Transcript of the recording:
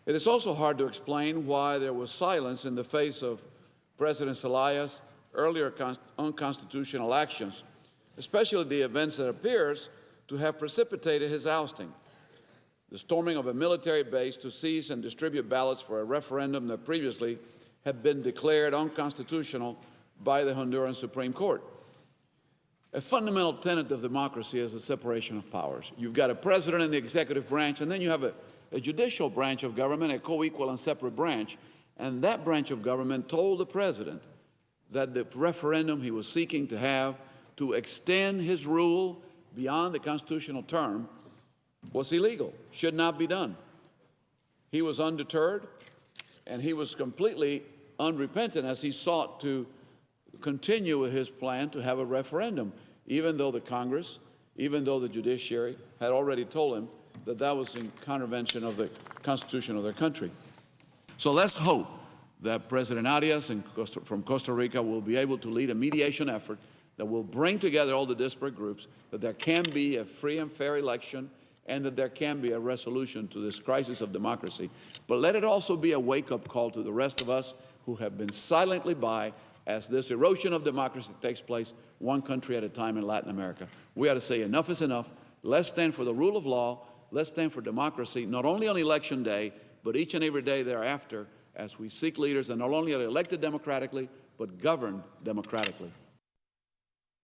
It is also hard to explain why there was silence in the face of President Zelaya's earlier unconstitutional actions, especially the events that appears to have precipitated his ousting. The storming of a military base to seize and distribute ballots for a referendum that previously had been declared unconstitutional by the Honduran Supreme Court. A fundamental tenet of democracy is the separation of powers. You've got a president in the executive branch, and then you have a judicial branch of government, a co-equal and separate branch, and that branch of government told the president that the referendum he was seeking to have to extend his rule beyond the constitutional term was illegal, should not be done. He was undeterred, and he was completely unrepentant as he sought to continue with his plan to have a referendum, even though the Congress, even though the judiciary had already told him that that was in contravention of the Constitution of their country. So let's hope that President Arias from Costa Rica will be able to lead a mediation effort that will bring together all the disparate groups, that there can be a free and fair election, and that there can be a resolution to this crisis of democracy. But let it also be a wake-up call to the rest of us who have been silently by as this erosion of democracy takes place one country at a time in Latin America. We ought to say enough is enough. Let's stand for the rule of law. Let's stand for democracy, not only on Election Day, but each and every day thereafter as we seek leaders that not only are elected democratically, but governed democratically.